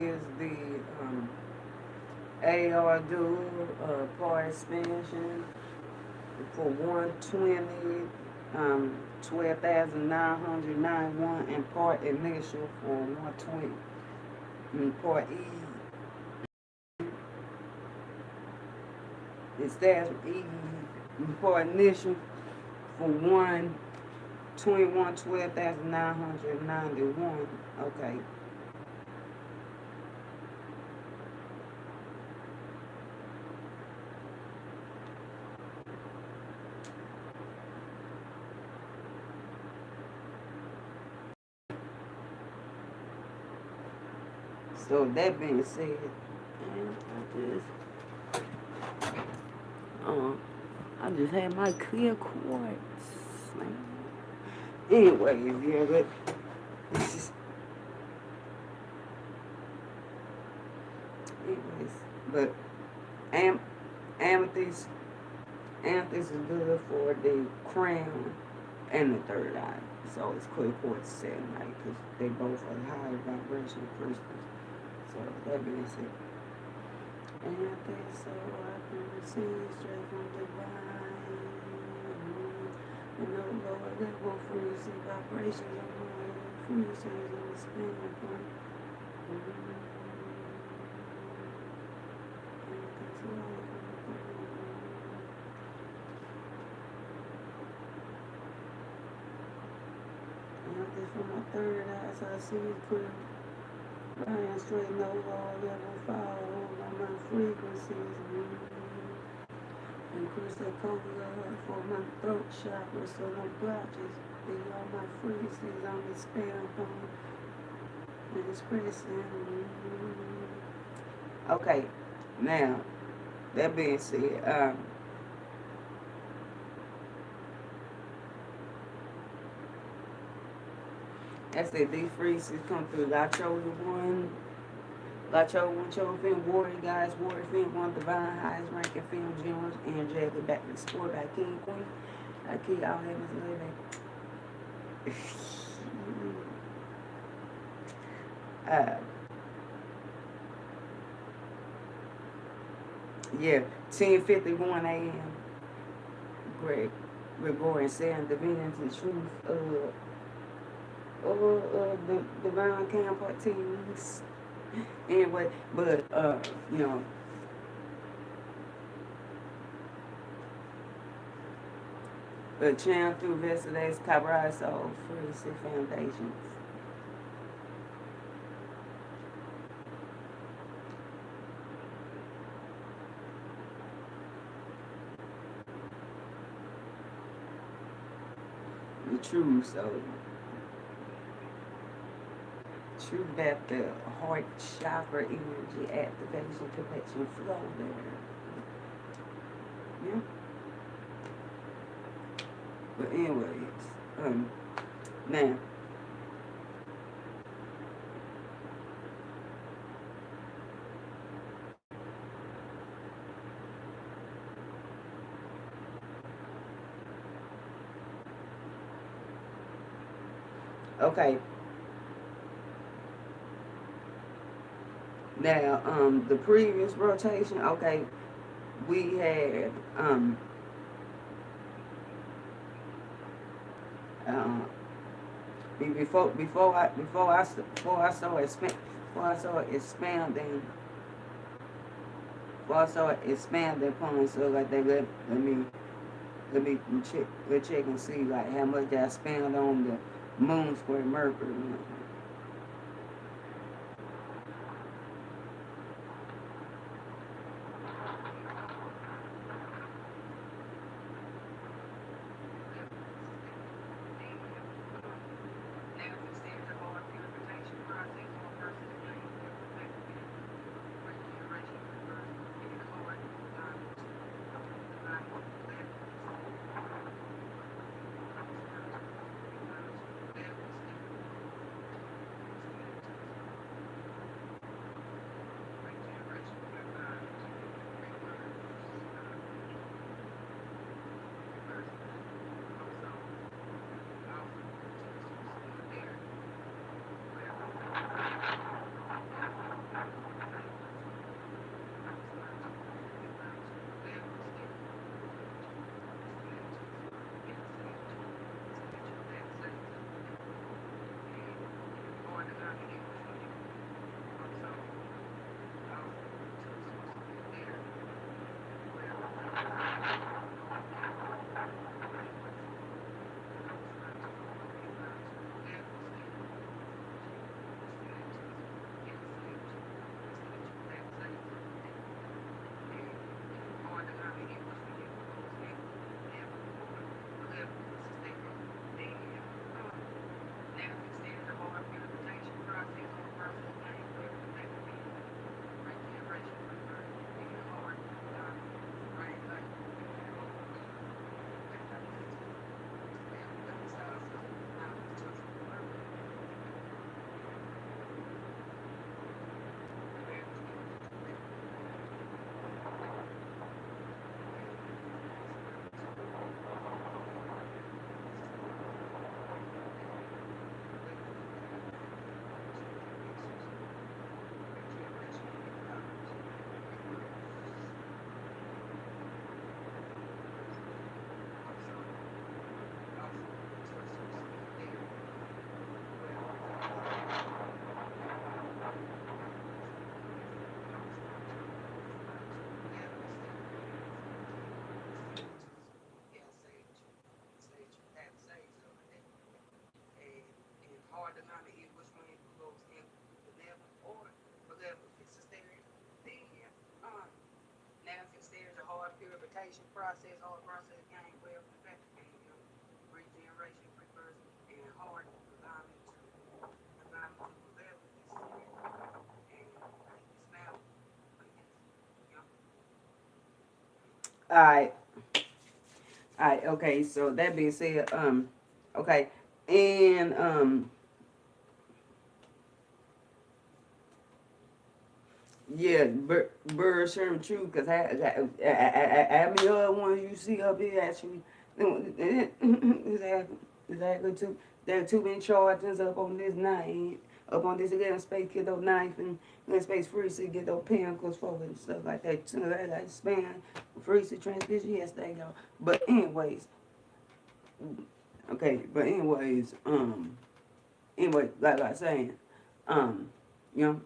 is the AAR dual part expansion for 120, 12,991, and part initial for 120. Part E, it stands for E. Part initial for 121, 12,991. Okay. So that being said, I just had my clear quartz. Anyway, yeah, but this is, anyways, but amethyst, amethyst is good for the crown and the third eye. So it's clear quartz selenite because they both are higher vibrational crystals. So that being said, and I think so I can receive straight from divine. And no lower level frequency vibrations on my frequencies on the spinning point. And this from my third eye, so I see it clear. Ryan straight no lower level fall on my frequencies. And crystal coconut for my throat chakra, so no blotches. Be all my frequencies on the spell point and expressing. Okay, now that being said, I said these frequencies come through Lacho one. Lacho one, Cho Femme, Warrior Guys, Warrior Femme, one Divine, highest ranking film generals, and Jagger back to sport by King Queen. I keep all heavens living. Yeah, 10:51 a.m. Gregorian saying divinity truth. The divine campaigns. Anyway, but you know, but channel through yesterday's Cabral Soul Frequency Foundations. The truth, so true that the heart chakra energy activation connection flow there. Yeah. But anyways, now okay. Now, the previous rotation, okay, we had before I started expanding upon, so like they let me check and see like how much I spent on the moon square Mercury. adaptation process or process gain well perfected regeneration, reverse, and hard alignment to level and smell. Alright. Alright, okay, so that being said, okay, and yeah, bird sharing true, because I mean, other ones you see up here actually, exactly too. There are too many charges up on this night, up on this 11 space, get those knife and 11 space freezy, get those pentacles forward and stuff like that too. Like span, freezy, transmission, yes, they go. But anyways, okay, but anyway, like I was saying, you know,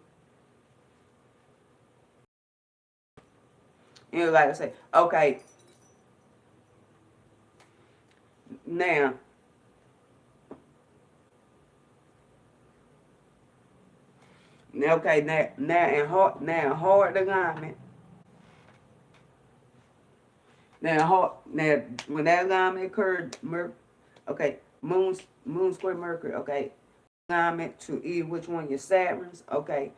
like I say, okay, now, okay, now hard alignment. Now when that alignment occurred, okay, moon square Mercury, okay, alignment to either which one your Saturns, okay,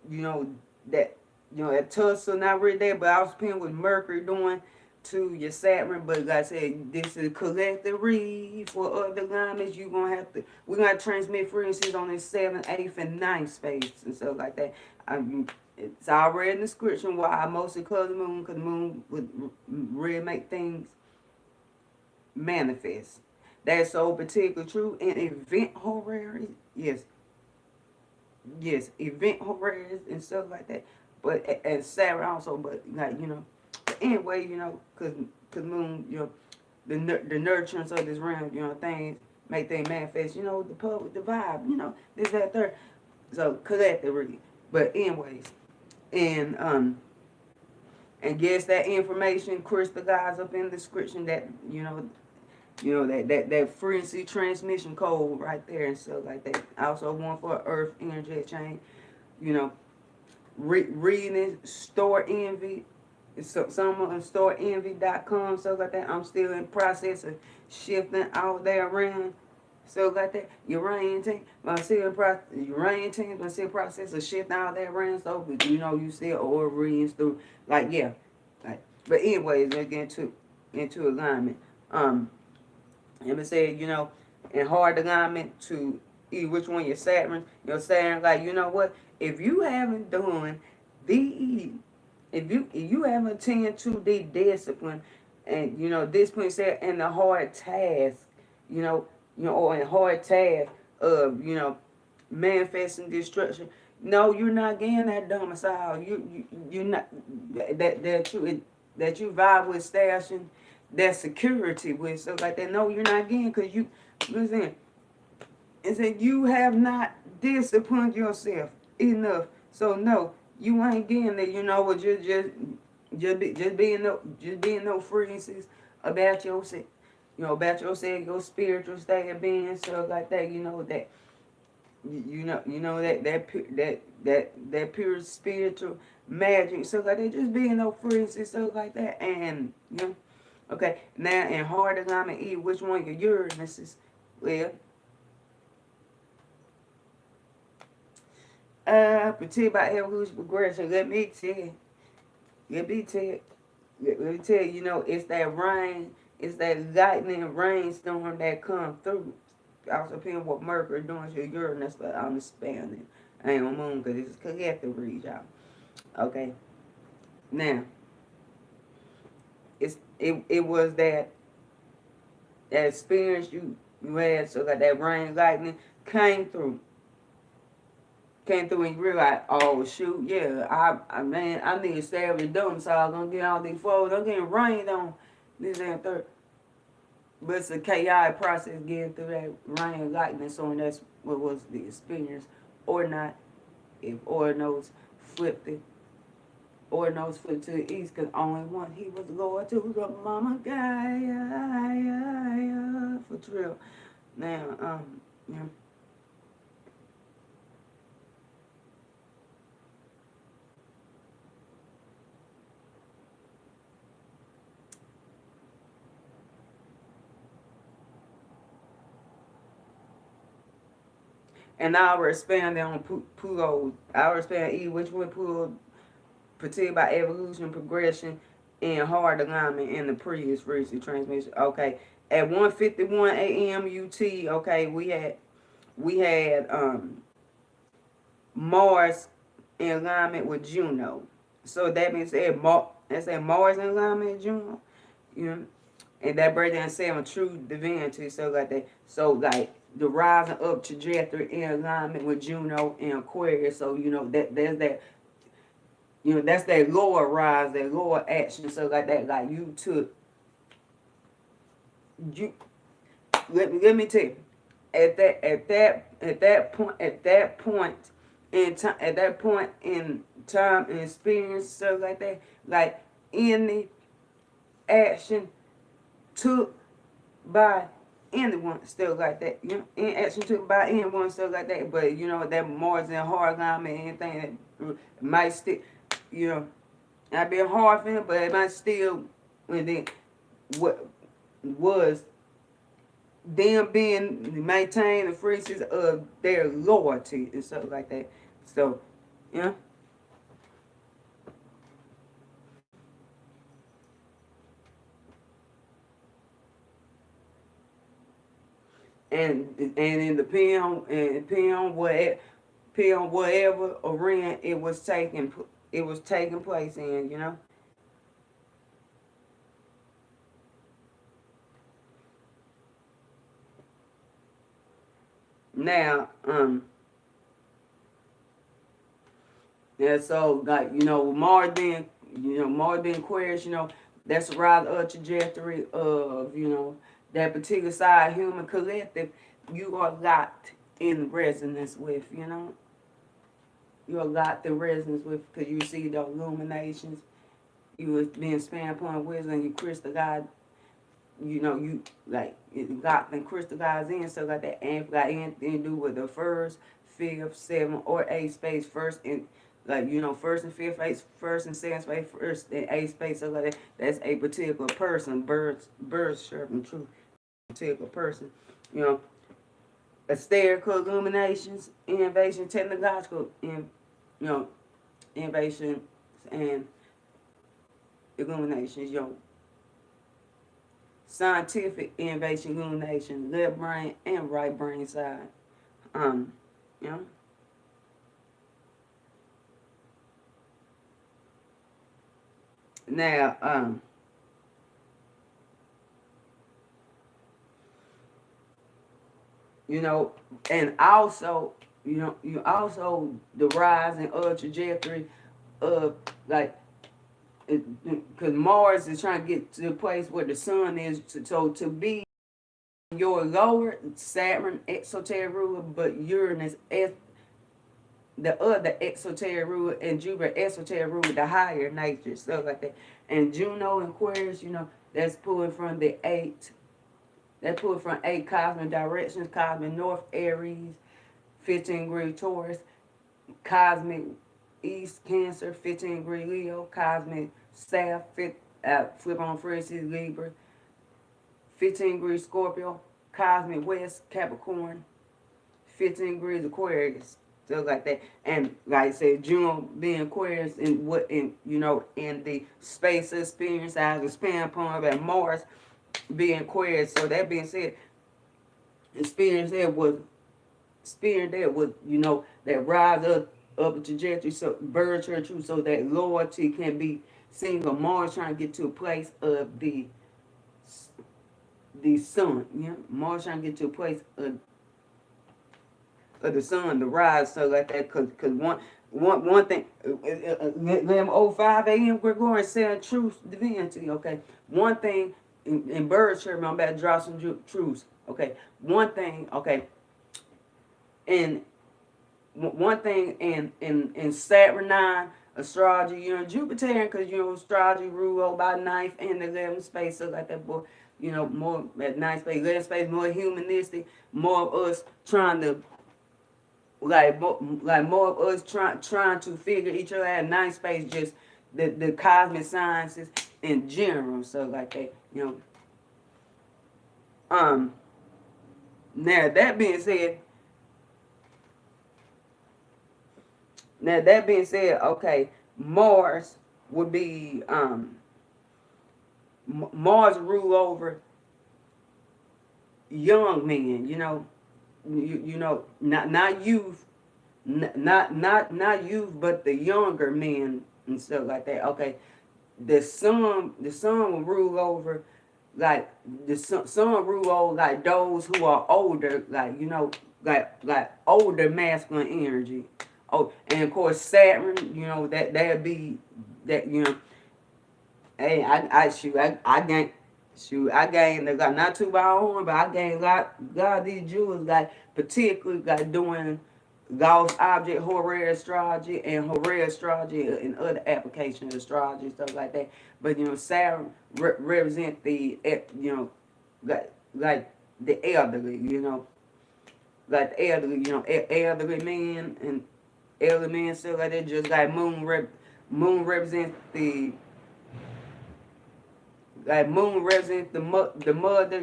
you know, that that tussle not really there, but I was playing with Mercury doing to your Saturn. But like I said, this is collective read for other alignments. We're gonna transmit frequencies on this 7th, 8th, and 9th space and stuff like that. It's already in the description why I mostly color the moon, because the moon would really make things manifest. That's so particularly true in event horary. Yes, event horrors and stuff like that. But and Sarah also, but like but anyway, cause moon, the nurturance of this realm, things make things manifest. The public, the vibe, this that third. So collectively, but anyways, and guess that information crystallized up in the description that that frequency transmission code right there and stuff like that. Also one for Earth energy exchange. Reading Store Envy. So some on storeenvy.com, stuff like that. I'm still in process of shifting out there around. So like that, Uranian team, but I'm still in process of shifting out there around. So, but you still or readings through, like but anyways, let's get into alignment. Let me say, in hard alignment to which one your Saturn, like, what? If you haven't done the, if you haven't tended to the discipline, and discipline said in the hard task, or in hard task of manifesting destruction. No, you're not getting that domicile. You're not that you vibe with stashing that security with stuff like that. No, you're not getting, because you listen. It said you have not disciplined yourself enough. So no, you ain't getting there. What? Just being no frequencies about yourself. About yourself, your spiritual state of being, stuff like that. That pure spiritual magic, stuff like that. Just being no frequencies, stuff like that, and okay. Now in hard alignment, which one your Uranus is? Well, particularly about evolution progression. Let me tell you, it's that rain, it's that lightning rainstorm that come through. Also, depending what Mercury doing to Uranus, but I'm expanding. I ain't on moon because it's collective read, y'all. Okay. Now, it was that experience you had, so that rain lightning came through and you realize, oh shoot, yeah, I need to stay every dome, so I'm gonna get all these foes. I'm getting rained on this and third. But it's a chaotic process getting through that rain lightning, so that's what was the experience, or not. If Ornos flipped it, Ornos flipped to the east, because only one he was going to the mama guy, for real. Now, yeah. And I will expand on Pluto. I will expand E, which would Pluto protected by evolution, progression, and hard alignment in the previous frequency transmission. Okay, at 1:51 a.m. UT. Okay, we had Mars in alignment with Juno. So that means that's a Mars in alignment with Juno. You know, and that breakdown seven true divinity. So like that. So like the rising up trajectory in alignment with Juno and Aquarius. So you know there's that. You know, that's that lower rise, that lower action, so like that, like you took you let me tell you, at that point in time and experience, stuff like that, like any action took by anyone, stuff like that, you know, any action took by anyone, stuff like that, but you know that Mars and hard alignment, anything that might stick, you know, not being hard for him, but it might still, and then what was them being maintain the frequencies of their loyalty and stuff like that. So, yeah. And it depend on whatever arena it was taking place in, you know. Now, yeah, so like Mars being Aquarius, you know, that's a rather trajectory of, you know, that particular side human collective you are locked in resonance with, you know. You are locked in resonance with because you see the illuminations, you was being spanned upon wisdom, you crystallize, you know, you like it locked and crystallized in, so like that ain't got anything to do with the first, fifth, seventh, or eighth space, first and like you know, first and fifth space, first and second space, first and eighth space, so like that. That's a particular person, birds serving truth, particular person, you know. Hysterical illuminations, innovation, technological, you know, innovation and illuminations, you know. Scientific innovation, illumination, left brain and right brain side. You know. Now, you know, and also, you know, you also the rise and trajectory of like, because Mars is trying to get to the place where the sun is, so to be your lower Saturn exoteric ruler, but Uranus the other exoteric ruler, and Jupiter exoteric ruler, the higher nature, stuff like that. And Juno and Aquarius, you know, that's pulling from the eight. That pulled from eight cosmic directions: cosmic north, Aries, 15 degree Taurus, cosmic east, Cancer, 15 degree Leo, cosmic south, flip on frequencies, Libra, 15 degrees Scorpio, cosmic west, Capricorn, 15 degrees Aquarius, stuff like that. And like I said, June being Aquarius, and what in you know in the space experience, I was expand upon about Mars being Aquarius. So that being said, experience there was you know that rise up the trajectory, so birds are true, so that loyalty can be seen. But Mars trying to get to a place of the sun, you know, Mars trying to get to a place of the sun, the rise, so like that, cause one thing, 05 a.m. Gregorian saying truth, divinity, okay. One thing in bird chirping, I'm about to draw some truths, okay. One thing, okay, in one thing in Saturnine astrology, you know, Jupiterian, because you know astrology rule by ninth and 11th space, so like that, boy, you know, more at ninth space, 11th space, more humanistic, more of us trying to like more of us trying to figure each other out. Ninth space, just the cosmic sciences in general, so like that, you know. Now that being said, Now that being said, okay, Mars would be Mars rule over young men. You know, not youth, not youth, but the younger men and stuff like that. Okay, the sun will rule over like the sun rule over like those who are older, like like older masculine energy. Oh, and of course Saturn, that'd be that Hey, I gained like not too by horn, but I gained lot of these jewels, like particularly like doing Gauss object Horary astrology and Horary astrology and other applications of astrology stuff like that. But Saturn represent the like the elderly, like the elderly, elderly men and elderly men stuff like that. Just like moon represents moon represents the mother,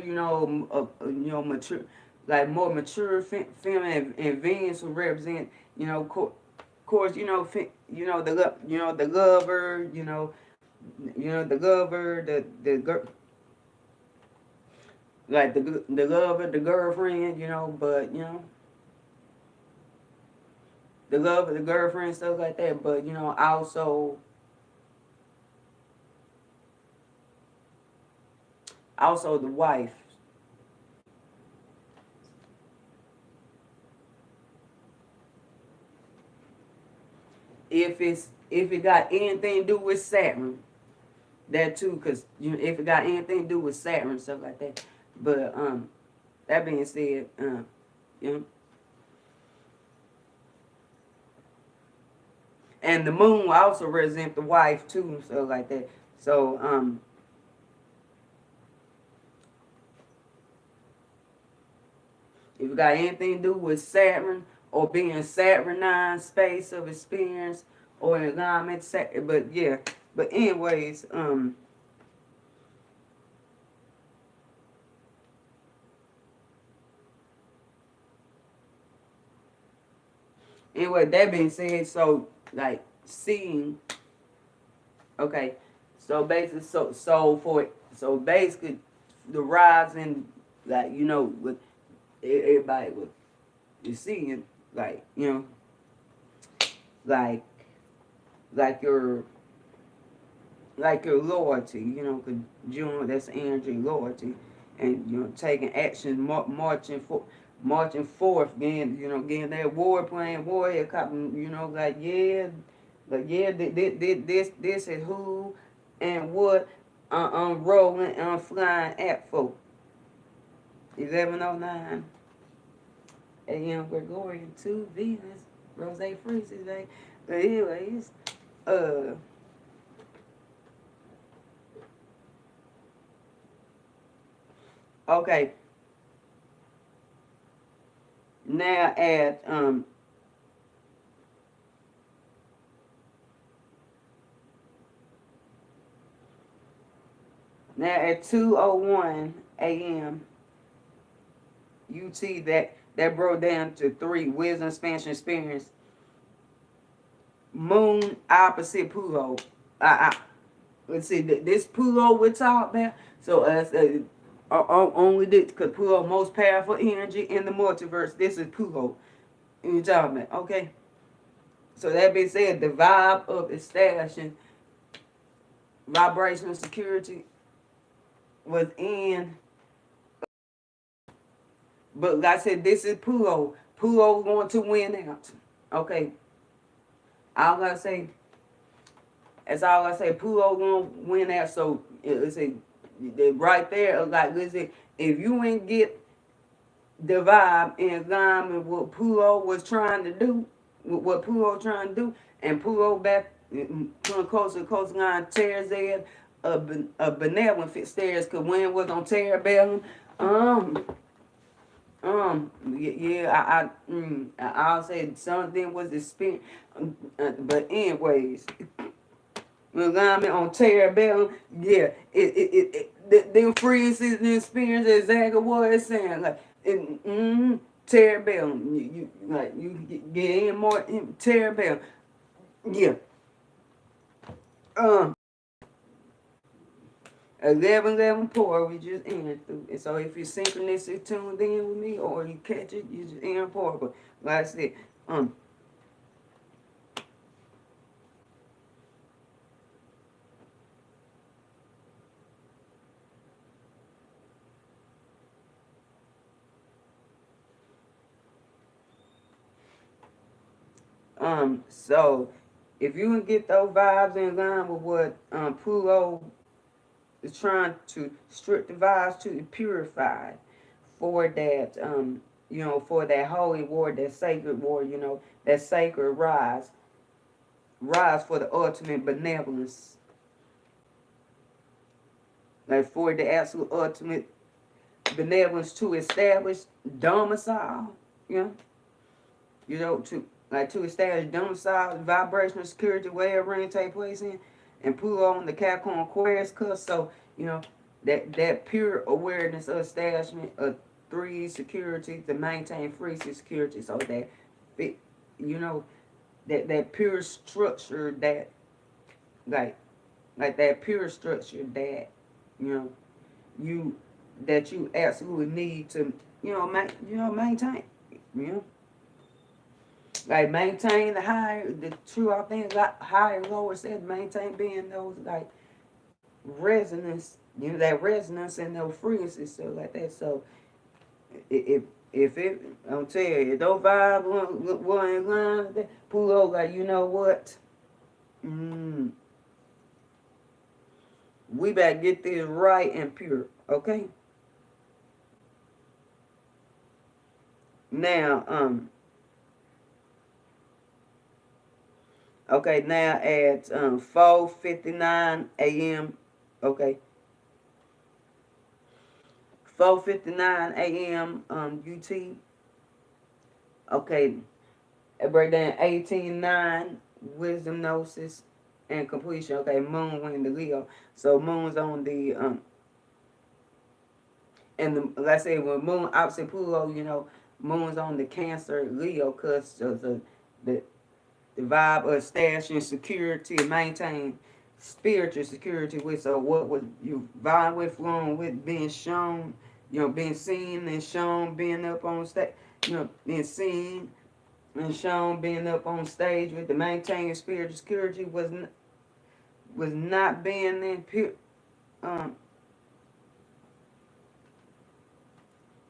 mature, like more mature feminine, and Venus will represent, course, the lover, the lover, the girl, like the lover, the girlfriend, but the lover, the girlfriend, stuff like that. But also the wife. If it got anything to do with Saturn, that too, because if it got anything to do with Saturn, stuff like that. But that being said, and the moon will also represent the wife too, stuff like that. So if it got anything to do with Saturn or being Saturnine space of experience or alignment, but yeah. But anyways, anyway, that being said, so like seeing, okay, so basically, so basically, the rise in like with everybody with you seeing like like like your loyalty, because June, that's energy, loyalty, and taking action, marching forth, getting that war playing warrior, this is who and what I'm rolling, I'm flying at for 11:09 a.m. Gregorian to Venus, Rose freezes, right? But anyways, okay. Now at now at 2:01 a.m. UT, that broke down to 3 wisdom expansion experience. Moon opposite Pluto. Let's see, this Pluto we're talking about. So only this, because Pluto most powerful energy in the multiverse. This is Pluto. You're talking about, okay? So that being said, the vibe of establishing vibrational security was in. But like I said, this is Pluto. Pluto going to win out. Okay. All I gotta say, that's all I say. Pluto gonna win out. So let's say right there, like let's say, if you ain't get the vibe in alignment with what Pluto was trying to do, with what Pluto trying to do, and Pluto back closer to coast line tears in a benevolent fit stairs, cause when it was on Terabellum, I'll say something was experience, but anyways, alignment on Terabellum, yeah, them freezes and experience exactly what it's saying, like, Terabellum, you get in more Terabellum, Yeah. 11 pour, we just in through. And so if you synchronicity tuned in with me or you catch it, you just in pour. But like I said, so if you can get those vibes in line with what Pluto is trying to strip the vibes to be purified for that, for that holy war, that sacred war, that sacred rise for the ultimate benevolence, like for the absolute ultimate benevolence to establish domicile, to establish domicile, vibrational security, wherever it take place in, and Pluto on the Capricorn Aquarius cusp. So, that pure awareness of establishment of 3 security to maintain free security. So that it, that pure structure that like that pure structure that you know you that you absolutely need to maintain, you know like maintain the higher, the true authentic higher lower set, maintain being those like resonance, that resonance and those frequencies, stuff like that. So if it, I'm telling you, if those vibes were in line with that, pull over, like, you know what? We better get this right and pure, okay? Now, okay, now at 4:59 a.m. Okay, 4:59 a.m. UT. Okay, it break down 18:9 wisdom gnosis and completion. Okay, moon went into Leo, so moon's on the and the, let's say when moon opposite Pluto, moon's on the Cancer Leo, cause the the vibe of establishing security and maintain spiritual security with, so what was you vibe with, flowing with, being shown, being seen and shown, being up on stage, being seen and shown, being up on stage with the maintaining spiritual security was not being in pure, um,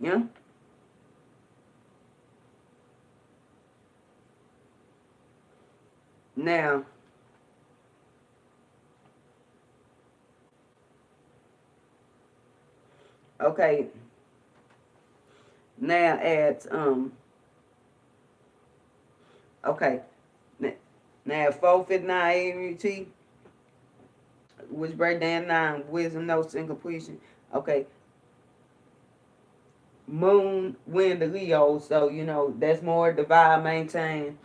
yeah. Now, okay, now at okay, now 4:59 AMUT, which break down 9 wisdom notes and completion. Okay, moon win the Leo, so that's more divine, maintain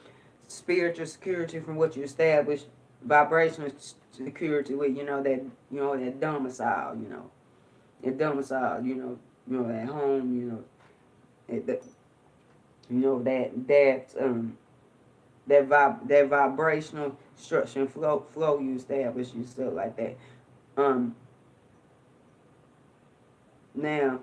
spiritual security from what you establish, vibrational security with, that domicile, that domicile, at home, that that vibrational structure and flow you establish and stuff like that. Now,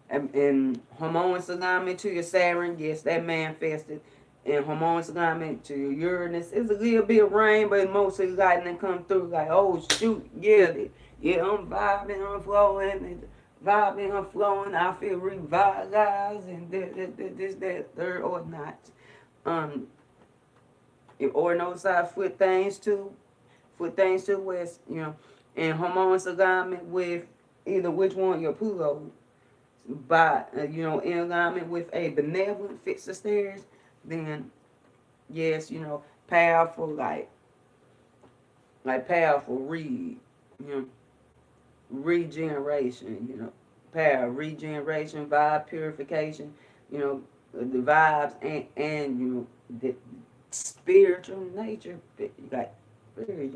and harmonious alignment to your Saturn, yes, that manifested. And harmonious alignment to your Uranus, it's a little bit of rain, but mostly lightning come through. Like, oh shoot, yeah, I'm vibing, I'm flowing, and vibing, I'm flowing. I feel revitalized, and this, that, third, or not. Or no side, foot things to west, and harmonious alignment with either which one your Pluto by in alignment with a benevolent fixed stairs, then yes, powerful, like powerful regeneration, power regeneration, vibe purification, the vibes and the spiritual nature, like very,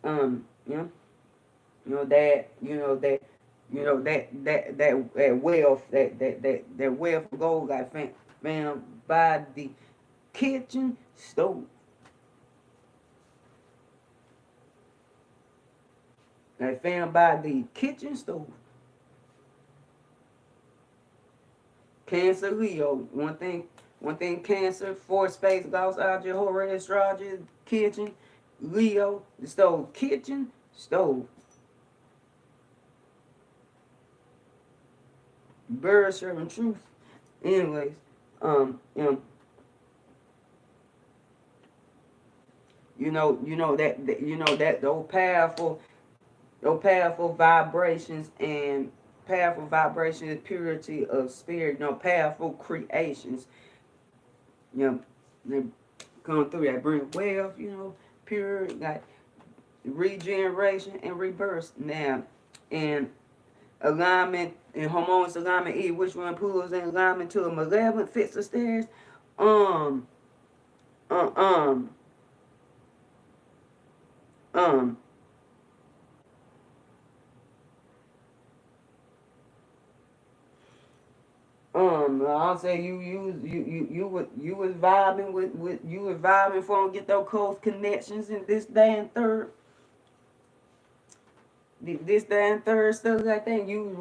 um you know that that wealth, that wealth of gold got found by the kitchen stove. like found by the kitchen stove. Cancer, Leo. One thing, Cancer, 4 space, Gauss, Algae, Horary, Astrology, kitchen, Leo, the stove, kitchen, stove. Bird serving truth. Anyways, that those powerful vibrations and powerful vibrations, purity of spirit, powerful creations, they come through that bring wealth, pure, like regeneration and rebirth. Now, and alignment and harmonious alignment, which one pulls in alignment to a malevolent fits the stairs. Um, uh, um, um. I'll say you was vibing with you was vibing for them get those close connections in this day and third. This day and third stuff like that. You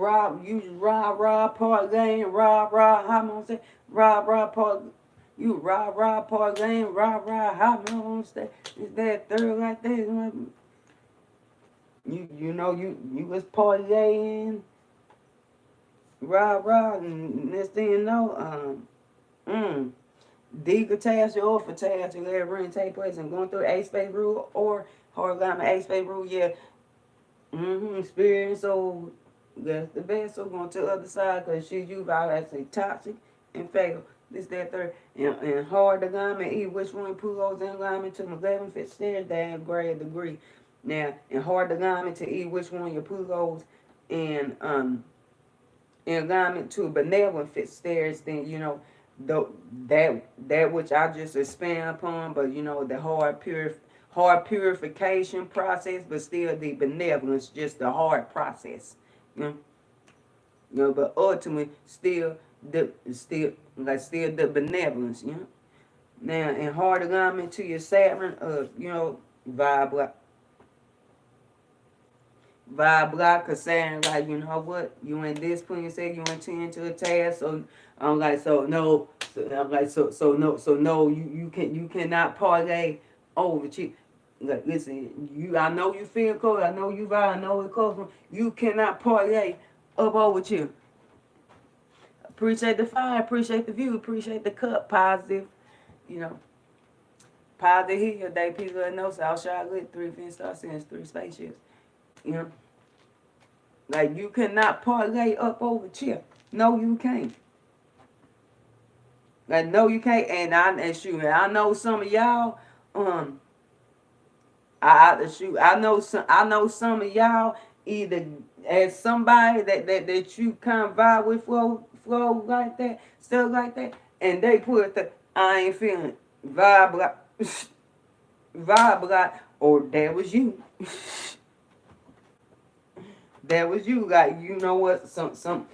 just rah parlaying, how am I gonna say part you parlaying, how am I gonna say this that third like that. You was parlaying. And next thing you know, decatassia or fatassia, let ring take place and going through a space rule or hard alignment a space rule, yeah. Spirit and soul, that's the best. So going to the other side because you vibe as a toxic and fatal. This, that, third, and hard alignment, which one pulls in alignment to 11 fit stairs, that grade degree. Now, in hard alignment to which one your pulls and in alignment to a benevolent fit stairs, then that which I just expand upon, but the hard purification process, but still the benevolence, just the hard process. But ultimately still the benevolence, Now in hard alignment to your Saturn, vibe block, cause saying like, what, you in discipline, you say you intend to a task, so I'm like, so no, you cannot parlay over cheap. Like, listen, I know you feel cold, I know you vibe, I know it close, you cannot parlay up over you. Appreciate the fire, appreciate the view, appreciate the cup, positive, positive here, day people know South Charlotte, 3 Fin Star Sense, 3 spaceships. Like, you cannot parlay up over chill. No, you can't. Like, no, you can't. And I know some of y'all, I know some of y'all either as somebody that you kind of vibe with flow like that, stuff like that, and they put the I ain't feeling vibe like, or that was you. That was you, like, what, somebody,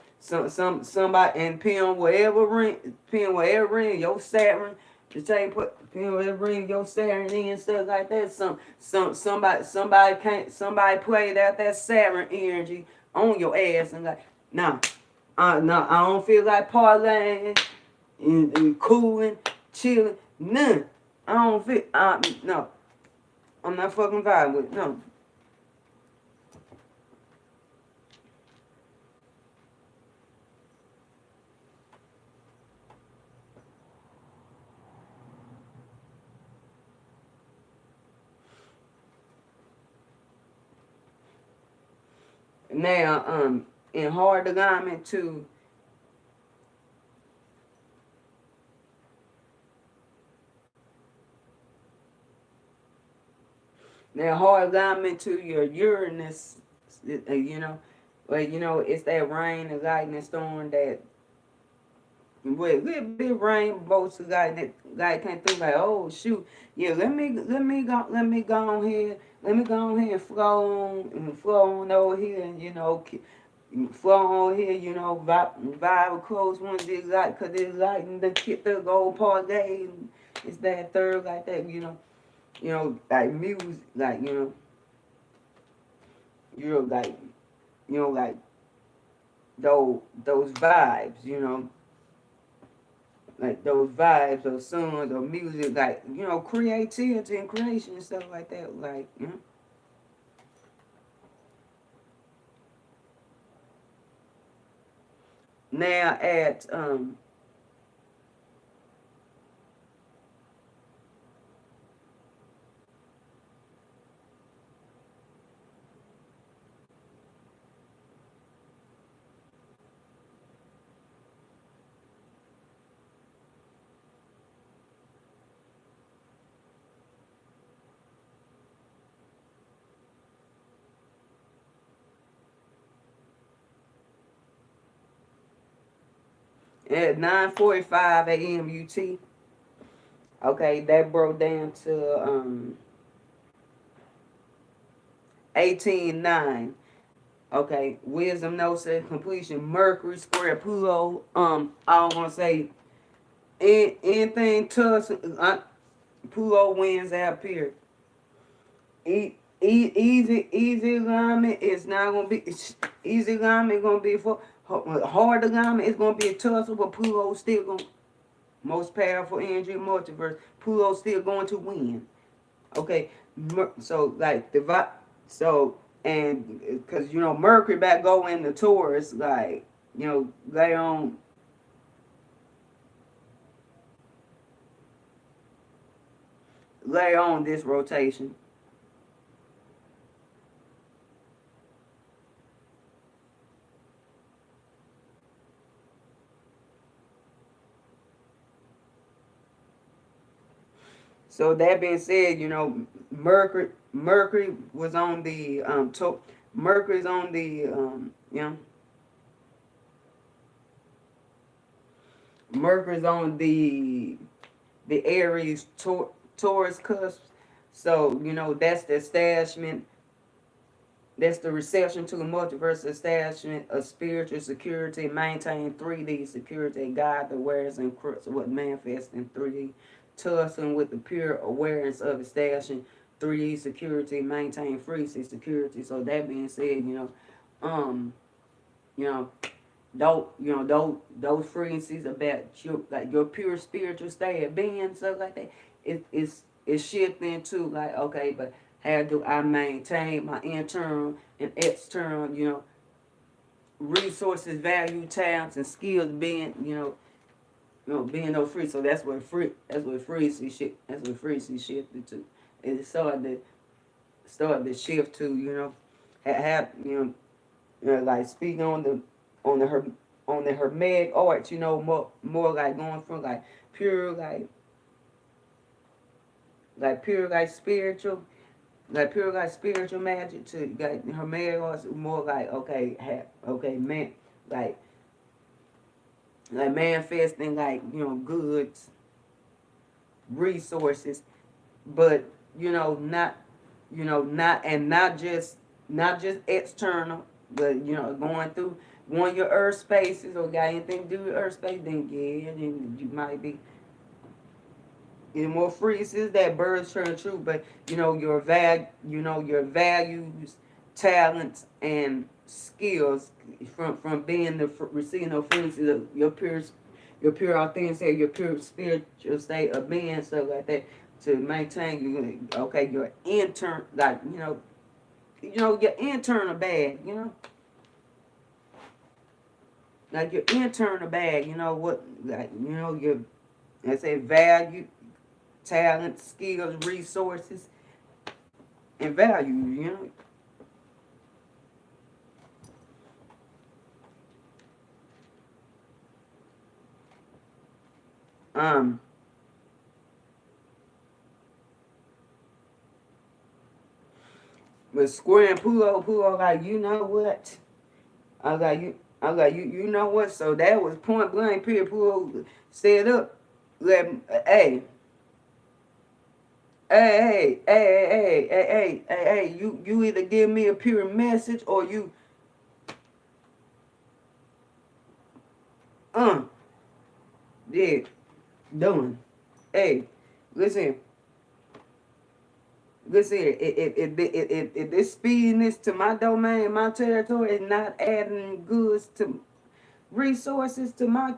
and pin whatever ring your Saturn, the same pin whatever ring your Saturn in and stuff like that. Somebody played out that Saturn energy on your ass and like, no, I don't feel like parlaying and cooling, chilling, none. I don't feel, no, I'm not fucking vibing with it, no. Now, in hard alignment to your Uranus, it's that rain and lightning storm that with a little bit of rain, boats guy can't think like, oh shoot, yeah, let me go on here, and flow on over here, and flow on here, vibe close one this light, cause this light and the kid the gold part day, and it's that third like that, like music, like like, like those vibes, like those vibes, those songs, or music, like, creativity and creation and stuff like that, like, Now at at 9:45 a.m. UT. Okay, that broke down to 18:9. Okay, wisdom notes at completion. Mercury square Pluto. I don't want to say anything to Pluto wins out period. Easy alignment is not gonna be easy alignment. Gonna be for hard alignment. It's gonna be a tussle, but Pluto still gonna most powerful energy multiverse. Pluto still going to win. Okay, so like so and because Mercury back go into Taurus, like later on this rotation. So that being said, Mercury was on the Mercury's on the Mercury's on the Aries Taurus cusp. So that's the establishment. That's the reception to the multiverse, establishment of spiritual security, maintain 3D security, guide the awareness and what manifests in 3D, tussling with the pure awareness of establishing 3D security, maintain 3D security. So that being said, um, you know, those frequencies about your pure spiritual state of being, stuff like that, it's shifting to like, okay, but how do I maintain my internal and external, resources, value, talents, and skills being, being no free. So that's what frequency shifted to. It started to shift to, have like speaking on the her on the hermetic arts, more like going from like pure pure spiritual magic to like hermetic arts, more like okay man, like manifesting like goods, resources, but not not just external, but going your earth spaces or got anything to do with earth space, then yeah, then you might be getting more freezes that birds turn true, but your values, talents, and skills from being the receiving those freezes of your pure authenticity, your pure spiritual state of being, stuff like that, to maintain your intern, like your internal bag, like your internal bag, what, like your, I say, value, talent, skills, resources, and value, um with Square and Pluto, like, what, you know what, so that was point blank period. Pluto set up, let, hey, you either give me a pure message or you, uh, yeah, done. Hey, listen, Listen here, if this speediness to my domain, my territory is not adding goods to resources to my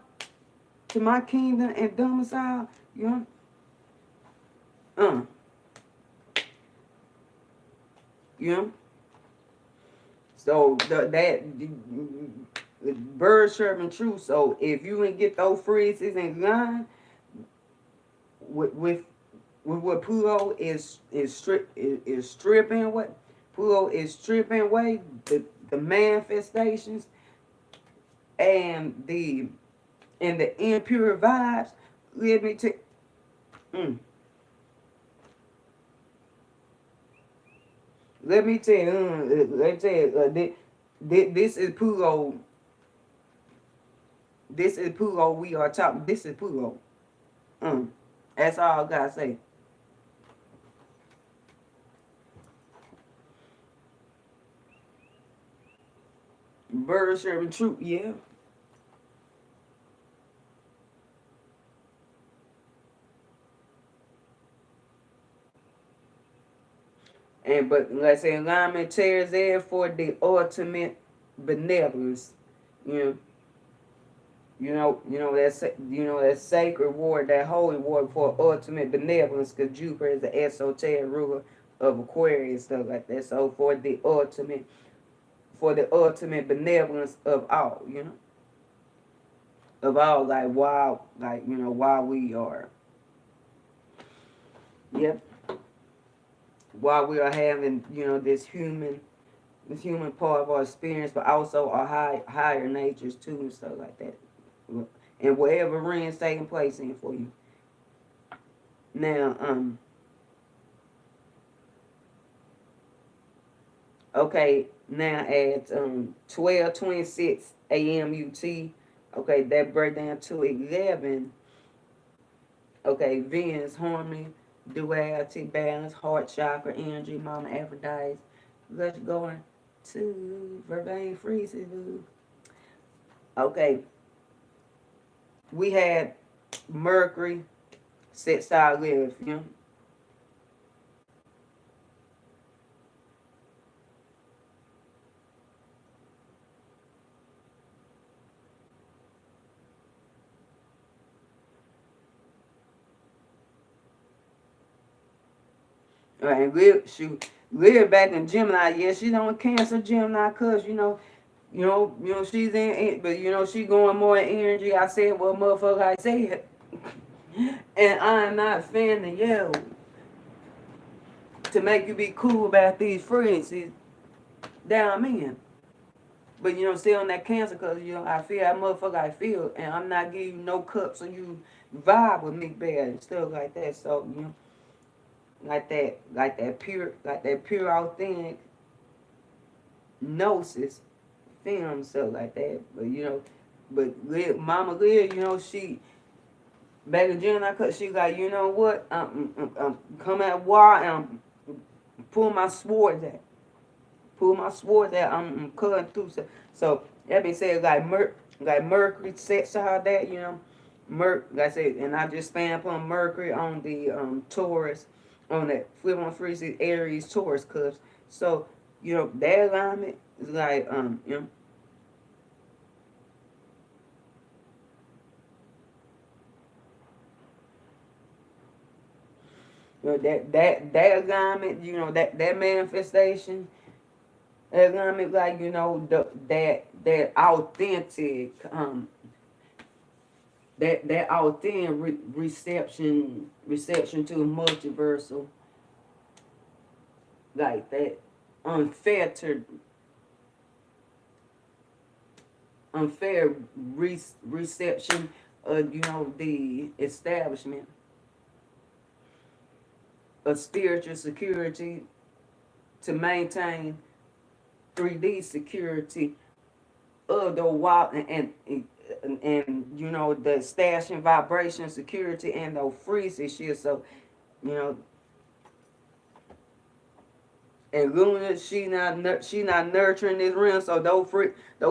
kingdom and domicile, you know, uh, you know. So the bird serving true. So if you can get those freezes in line with what Pluto is stripping what Pluto is stripping away the manifestations and the impure vibes. Let me tell mm, let me tell you, this is Pluto. This is Pluto. We are talking. This is Pluto. Mm, that's all I gotta say. Bird serving truth, yeah. And but let's say alignment tears there for the ultimate benevolence. You know, that sacred word, that holy word for ultimate benevolence, because Jupiter is the esoteric ruler of Aquarius, stuff like that. So for the ultimate benevolence of all, of all, while we are, yep, while we are having, this human part of our experience, but also our higher natures too, and stuff like that. And whatever rings taking place in for you. Now, okay, now at 12:26 a.m. UT, okay, that break down to 11. Okay, Venus, harmony, duality, balance, heart chakra, energy, mama Aphrodite. Let's go into Vervain freezes. Okay, we had Mercury, sextile live, and live back in Gemini. Yeah, she's on Cancer Gemini, cause she's but she going more in energy. I said, well, motherfucker, I said, and I'm not fanning you to make you be cool about these frequencies that I'm in. But still on that Cancer, cause I feel that motherfucker I feel, and I'm not giving you no cups, so you vibe with me bad and stuff like that. So like that pure authentic gnosis film, stuff like that. But Mama Leah, she back in June, she like, you know what? Come at war and pull my sword out. Pull my sword out. I'm cutting through. So that being said, like Mercury sets all that, like I said, and I just stamp on Mercury on the Taurus, on that flip on freezing Aries Taurus cups. So that alignment is like that alignment, that manifestation, that alignment, like that authentic that authentic reception to the multiversal, like that unfettered unfair reception of the establishment of spiritual security to maintain 3D security of the wild and the stash and vibration security and the freezing shit. So and Luna, she not nurturing this realm. So those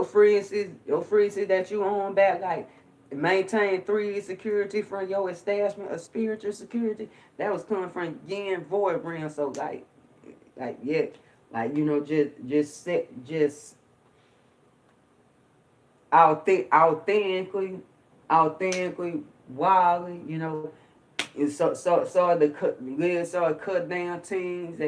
freezes that you own back, like maintain 3D security from your establishment of spiritual security. That was coming from yin void realm. So yeah, like just authentically, wildly, and cut down things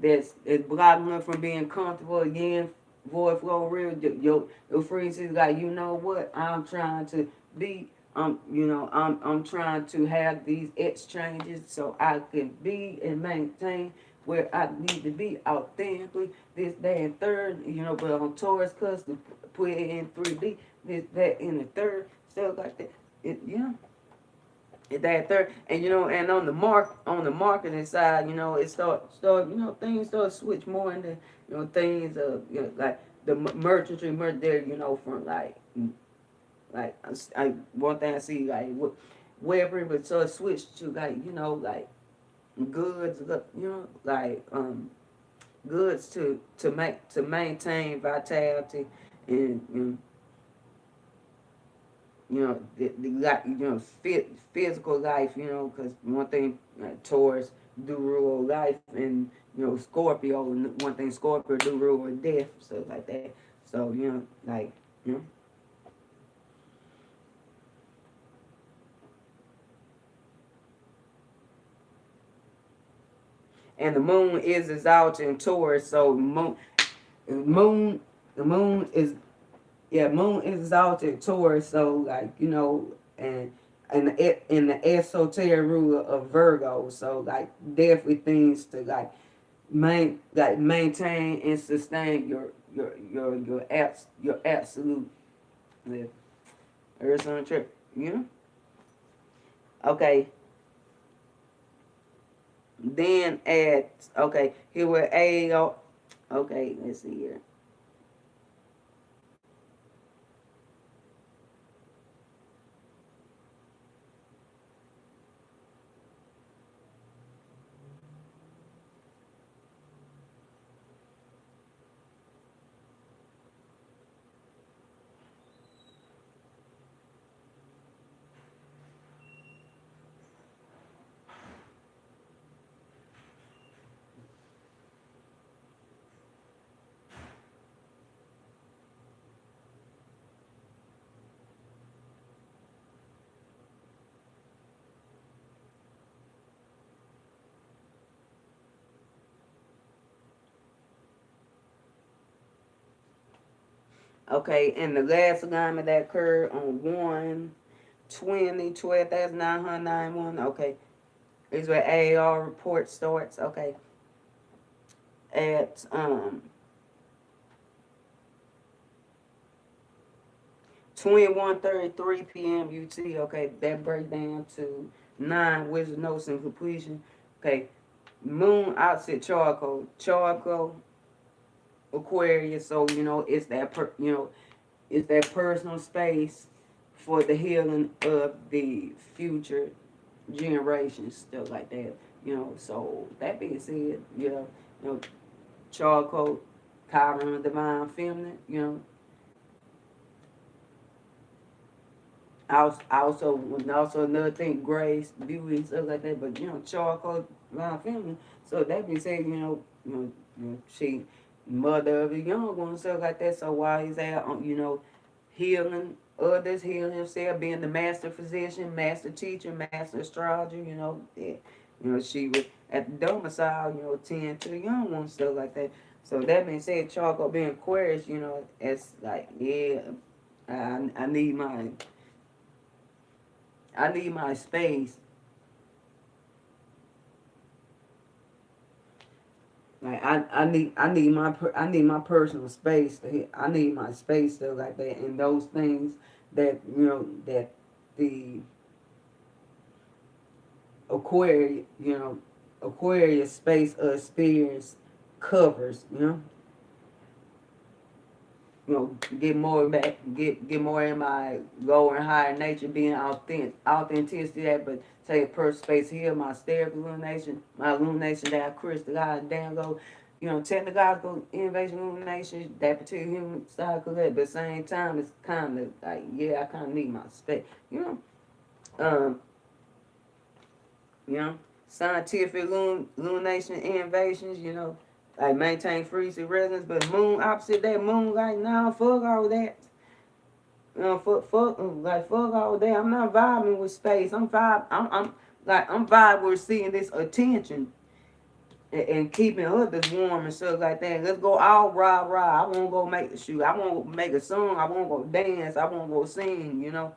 that's blocking them from being comfortable again. Void flow real. Your frequency is like, you know what? I'm trying to be. I'm trying to have these exchanges so I can be and maintain where I need to be authentically. This, that, and third. But on Taurus custom, put it in 3D. This, that, in the third. Stuff like that. That third, and and on the marketing side, things start switch more into things of like the merchantry there, from like I one thing I see like wherever it would sort of switch to like like goods, like goods to maintain vitality and physical life, because one thing Taurus do rule life, and Scorpio, one thing Scorpio do rule death, stuff like that. So like and the moon is exalted in Taurus, so moon, the moon is moon is exalted in Taurus, so like and the esoteric ruler of Virgo, so like definitely things to like maintain and sustain your absolute live. Earth on the trip, Okay. Then at here we're AAR. Okay, let's see here. Okay, and the last alignment that occurred on 1/20/12/991. Okay, is where AAR report starts. Okay, at 21:33 p.m. UT. Okay, that break down to 9 Wizard Notes in completion. Okay, Moon opposite Charcoal Aquarius. So it's it's that personal space for the healing of the future generations, stuff like that. So that being said, Charcoal, Chiron, Divine Feminine, also another thing, grace, beauty, stuff like that. But Charcoal, Divine Feminine. So that being said, she mother of the young ones, stuff like that. So while he's out, healing others, healing himself, being the master physician, master teacher, master astrologer, she was at the domicile, tend to the young ones, stuff like that. So that being said, Charcoal being Aquarius, it's like, I need my space. Like I need my personal space. I need my space, stuff like that, and those things that that the Aquarius space of experience covers. Get more back, get more in my lower and higher nature, being authenticity that, but take personal space here, my stereo illumination, my illumination that I crystallized down low, you know, technological innovation illumination, that particular human style collect, but at the same time, it's kind of like, yeah, I kind of need my space, you know. You know, scientific illumination innovations, you know, like maintain frequency resonance, but moon opposite that moon, like, nah, fuck all that. You know, fuck all that. I'm not vibing with space. I'm vibing with seeing this attention and keeping others warm and stuff like that. Let's go all rah. I won't go make the shoot. I won't make a song. I won't go dance. I won't go sing, you know.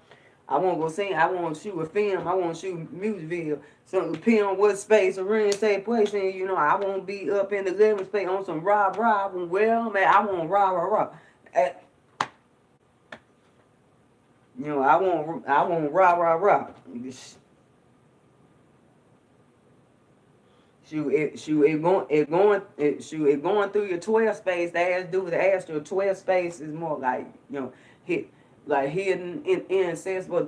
I won't go sing. I won't shoot a film. I won't shoot a music video. So depending on what space or room take place in, you know, I won't be up in the living space on some rah. Well, man, I want rah. You know, I want rah. It going through your 12 space. That has to do with the astral. 12 space is more like, you know, hidden in sense, but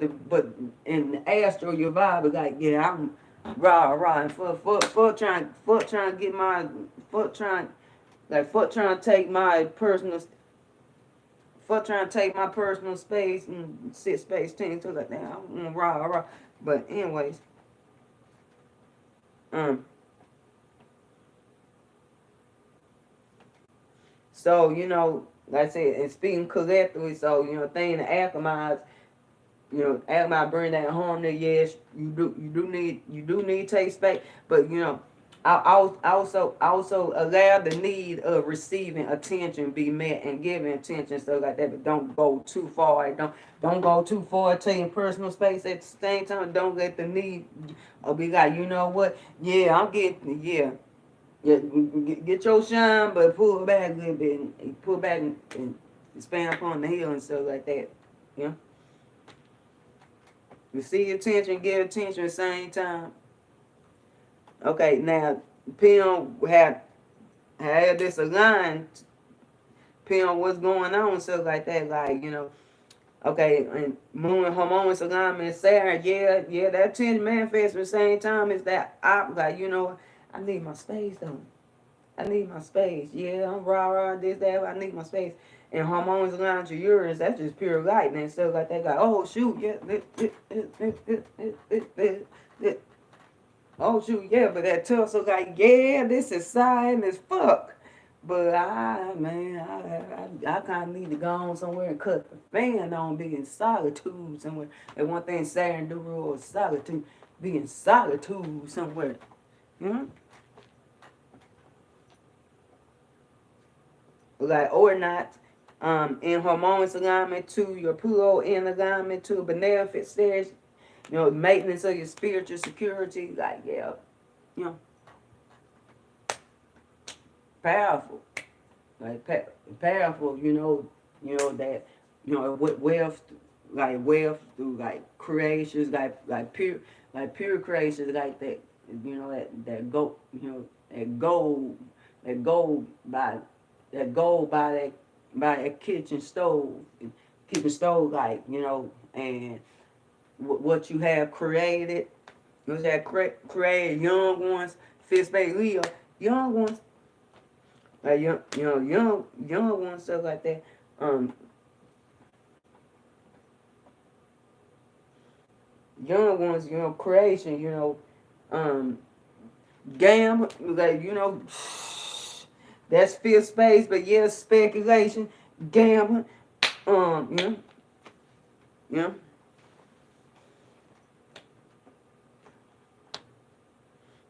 in the astral your vibe is like, yeah, I'm rah and fuck trying to get my trying to take my personal space and sit space team to like that. I'm rah. But anyways, so, you know, like I said, and speaking collectively, so, you know, thing to alchemize, you know, alchemize bring that harmony. Yes, you do need to take space, but you know, I also allow the need of receiving attention be met and giving attention stuff like that, but don't go too far. Don't go too far taking personal space at the same time. Don't let the need or be like, you know what? Yeah, I'm getting Yeah, get your shine, but pull back a little bit and pull back and expand upon the hill and stuff like that. You know? Receive attention, give attention at the same time. Okay, now, depending on how this aligned, depending on what's going on and stuff like that, like, you know, okay, and moon harmonious alignment, Saturn, yeah, that attention manifests at the same time as that like, you know, I need my space though. I need my space. Yeah, I'm rah this, that. I need my space. And hormones around to Uranus, that's just pure light and stuff like that. Like, oh shoot, yeah, oh shoot, yeah. But that tussle, like, yeah, this is sign as fuck. But I kind of need to go on somewhere and cut the fan on, be in solitude somewhere. And one thing Saturn do rule is solitude, be in solitude somewhere. Like, or not, in harmonious alignment to your Pluto in alignment to a beneficent stage, you know, maintenance of your spiritual security, like, yeah, you know, powerful, like powerful, you know that, you know, with wealth through like creations, like pure creations, like that, you know, that go, you know, that go by that kitchen stove, like, you know, and what you have created, you know, that created young ones, fifth space Leo, young ones, like young ones, stuff like that. Young ones, you know, creation, you know, gamble, like, you know. That's fifth space, but yeah, speculation, gambling, you know.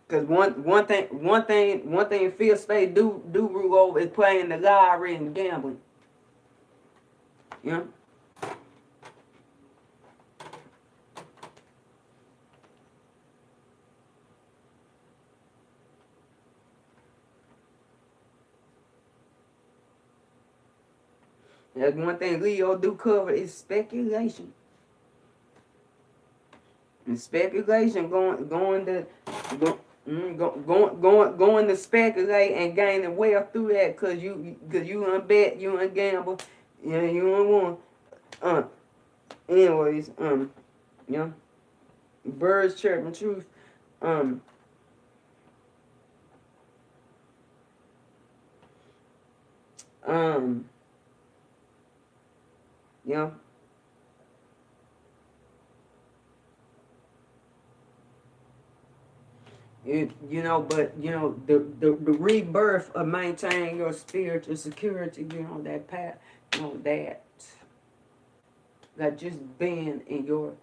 Cause one thing fifth space do rule over is playing the lottery and gambling. You know. That's one thing Leo do cover is speculation. And speculation going to speculate and gaining wealth through that, cause you unbet, you ungamble, yeah, you don't want. Anyways, you know, birds chirping truth, Um, you know, but the rebirth of maintaining your spiritual security, that path, that just being in your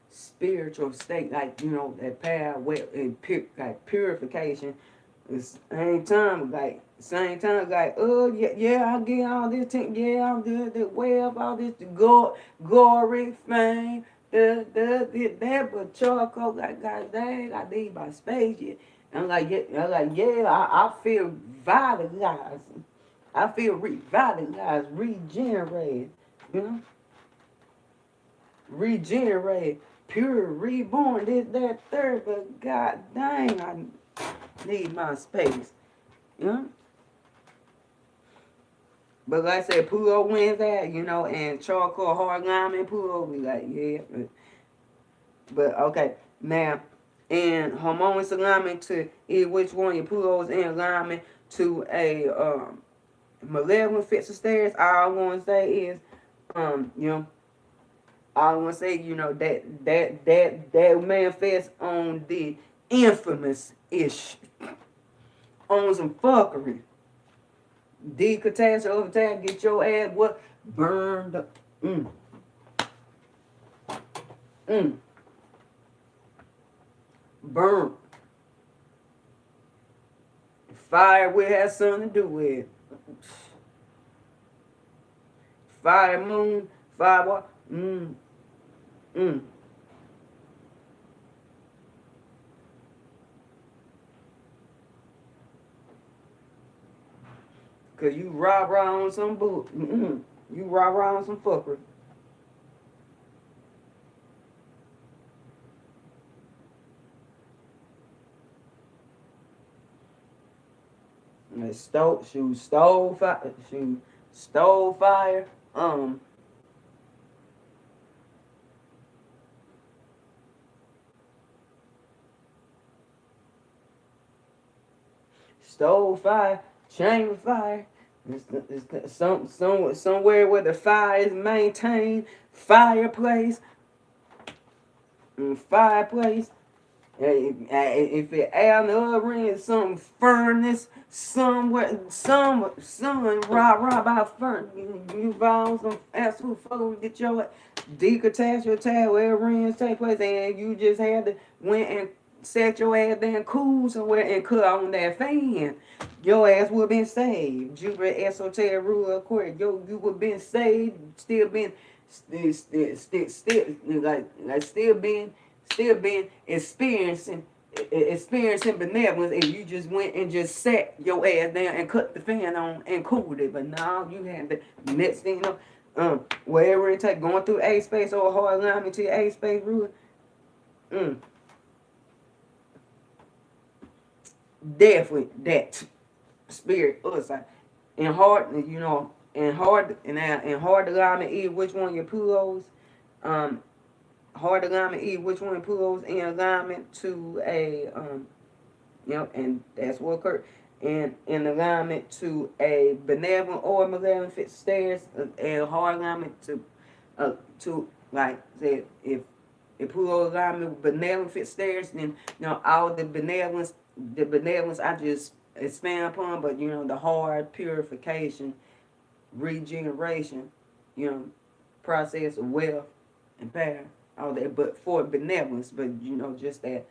spiritual state, like that path where like purification. Same time, like, oh yeah, I get all this, yeah, I'm the web, all this, the glory, fame, that, but charcoal, like, God dang, I need my space. Yeah. I'm like, I feel vitalized. I feel revitalized, regenerated, you know, regenerated, pure, reborn, this, that, third, but God dang, I need my space, you know. But like I said, Pluto wins that, and charcoal hard lime and Pluto be like, yeah. But okay, now, and harmonious alignment to which one your Pluto's in alignment to a malevolent fixed stairs, all I'm gonna say is, all I'm gonna say, that manifests on the infamous ish, on some fuckery. Decatastrophe over time, get your ass what? Burned up. Mm. Mm. Burn. Fire will have something to do with it. Fire, moon, fire, what? Mm. Mm. Cause you rah-rah on some bull. Mm-mm. You rah-rah on some fuckery. And stole fire. She stole fire. Stole fire. Chamber fire. Somewhere where the fire is maintained. Fireplace. Fireplace. If it out in the other ring, some furnace, somewhere, some rah about furnace. You found some absolute fucking get your decatastrophe where rings take place, and you just had to went and set your ass down cool somewhere and cut on that fan. Your ass would have been saved. Jupiter esoteric rule of course. You would have been saved, still been, still been experiencing benevolence if you just went and just sat your ass down and cut the fan on and cooled it. But now you had the next thing wherever it take going through A space or hard alignment to your A space rule. Definitely that spirit outside and hard, and hard alignment is which one your Pluto's hard alignment is which one Pluto's in alignment to a and that's what occurred. And in alignment to a benevolent or malevolent fixed stairs, and hard alignment to like I said, if Pluto alignment with benevolent fixed stairs, then all the benevolence I just expand upon, but the hard purification, regeneration, process of wealth and power, all that, but for benevolence, but just that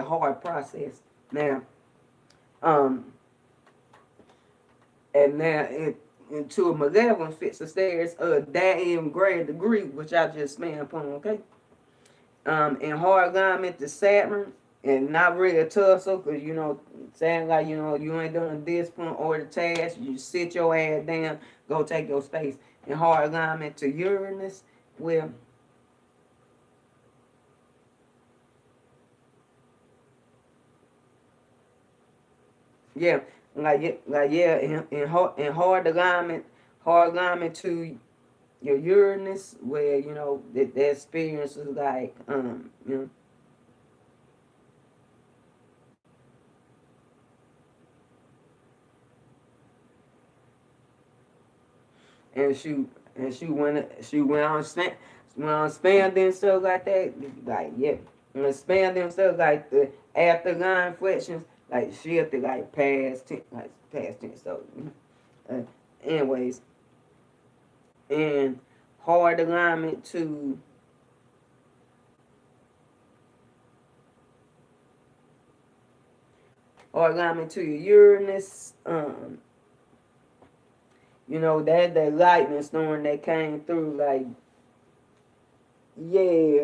hard process. Now, and now it into a malevolent fits the stairs that in greater degree, which I just span upon, okay? In hard alignment to Saturn, and not really a tussle, because saying like you ain't doing a discipline or the task, you sit your ass down, go take your space. In hard alignment to Uranus, well, yeah, in hard alignment to your Uranus, where that experience is like and she went on spam and stuff like that. Like yeah, and spam and stuff like the after line questions like shifted like past tense. So uh, anyways, and hard alignment to your Uranus. You know, that lightning storm that came through, like, yeah,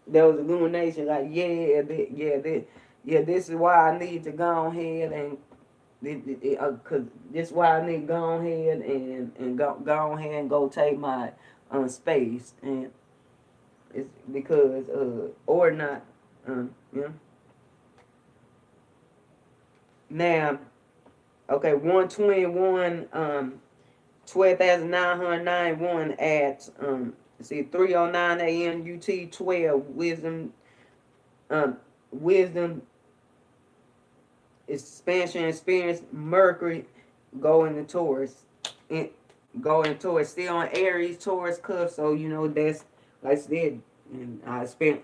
there was a illumination, like, this is why I need to go ahead and, cause this is why I need to go ahead and go ahead and go take my space, and it's because or not, you know. Now, okay, 121, 12,991 at, see, 3:09 a.m. UT 12, wisdom, expansion, experience, Mercury, going to Taurus. Going Taurus, still on Aries, Taurus cuff, so, you know, that's, like I said, and I spent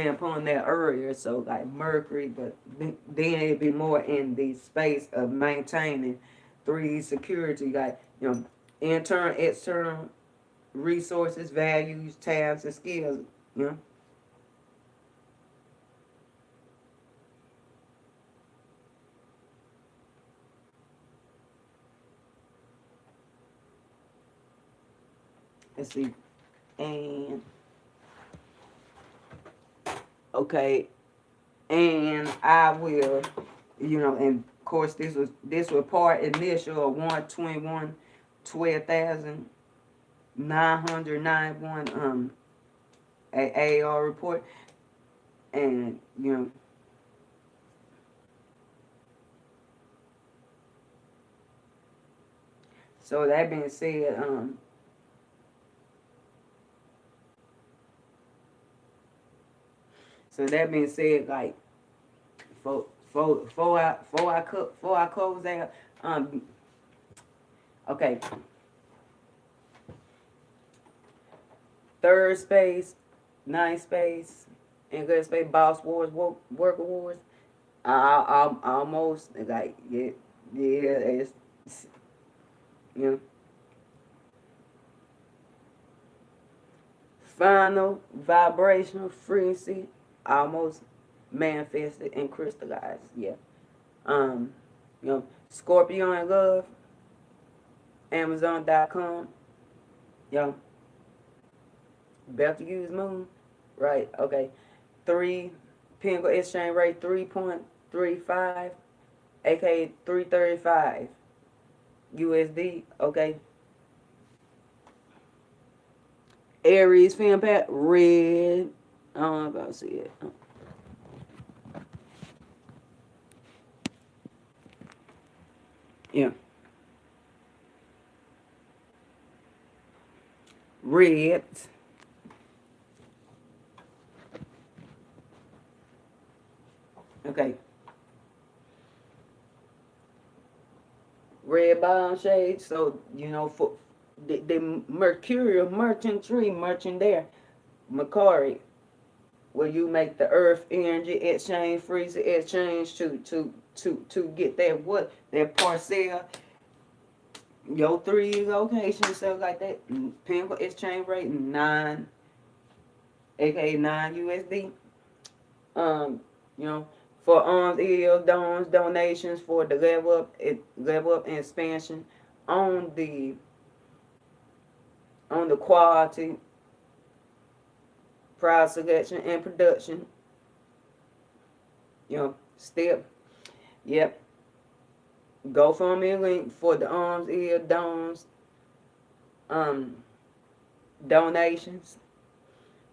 upon that earlier, so, like, Mercury, but then it'd be more in the space of maintaining 3D security, like, you know, internal, external resources, values, tabs, and skills, you know. Let's see. And okay, and I will, you know, and of course this was part initial of 121, 12,991 AAR report, and you know. So that being said, like before I close out, okay, third space, ninth space, and good space, boss wars, worker wars. I almost like it's you know. Final vibrational frequency almost manifested and crystallized. Yeah. You know, Scorpion Love, Amazon.com. Yo, better use Moon. Right, okay. 3 Pentacle exchange rate 3.35, aka 335 USD, okay. Aries Femme red. I don't know if I see it. Yeah. Red. Okay. Red bottom shade. So, you know, for the Mercurial merchant there. Mercurial, where you make the earth energy exchange, freeze exchange to get that parcel, your 3 locations, stuff like that. Pentacle exchange rate 9, aka 9 USD. You know, for Eleos, donations for the level up and expansion on the quality, price selection, and production. You know, step. Yep. Go for me link for the donations.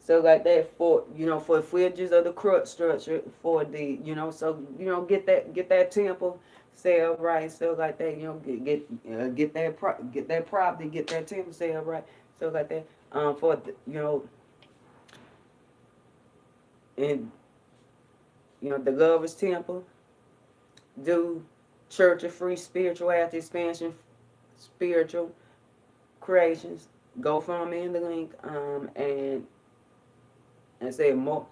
So like that for, you know, for fridges of the crux structure for the, you know, so, you know, get that temple sale right, so like that, you know, get that property, get that temple sale right, so like that, for the, you know, and you know, the Lover's Temple, do Church of Free Spirituality Expansion, spiritual Creations. Go from in the link. And say more.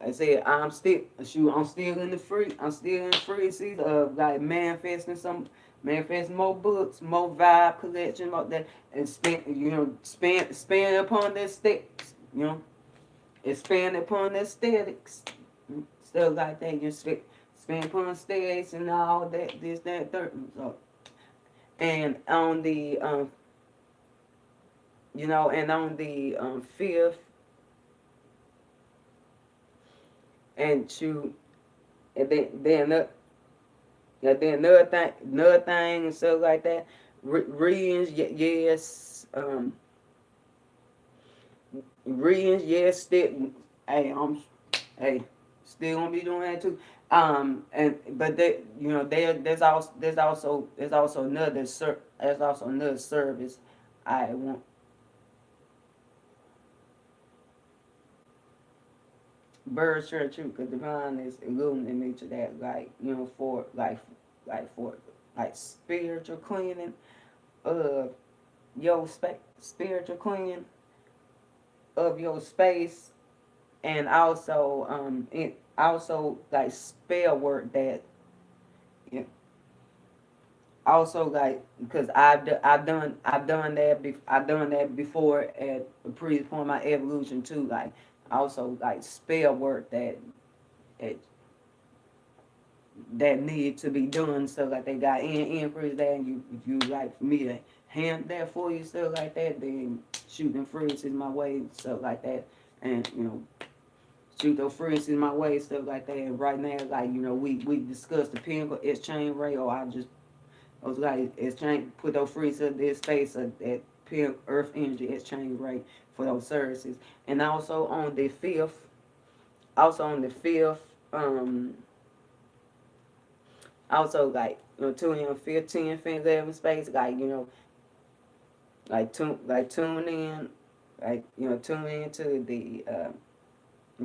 I said I'm still in the free. I'm still in the free season of like manifesting more books, more vibe collection, more that, and spend upon their steps. Expand upon the aesthetics, stuff like that. You spend upon aesthetics and all that, this, that, third. So, and on the and on the fifth, and to and then another thing and stuff like that. Readings, yes. Readings, yes. Still, hey, still gonna be doing that too. And but there's also another service I want. Bird sure too, because divine is illuminating me to that, like for for spiritual cleaning of your space, spiritual cleaning of your space, and also it also like spell work that yeah, also like because I've done that before at the previous point of my evolution too, like also like spell work that that need to be done, stuff like they got increase that, and you like for me to hand that for you, stuff like that, then shooting fruits is my way, stuff like that, and shoot those fruits is my way, stuff like that. And right now, like we discussed the Pentacle exchange rate, or I was like exchange put those fruits in this space of that Earth energy exchange rate for those services, and also on the fifth, also like tune in 15 Feng 11 space, like tune in,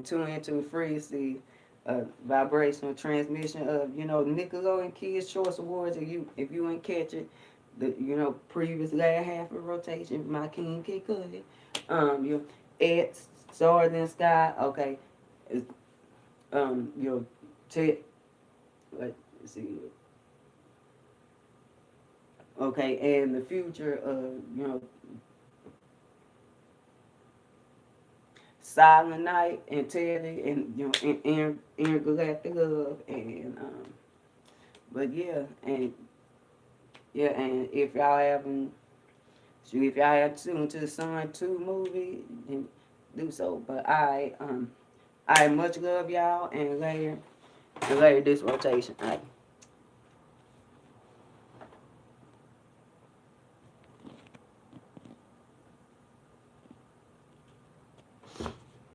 tune into frequency, vibrational transmission of Nickelodeon Kids Choice Awards. If you ain't catch it, the previous last half of rotation, my King K Cuddy, your Ed Stars in the Sky. Okay, it's, Ted. Let's see. Okay, and the future of Silent Night and Teddy and Intergalactic Love, and but and if y'all have tuned to the Sun 2 movie, then do so. But I much love y'all, and later this rotation.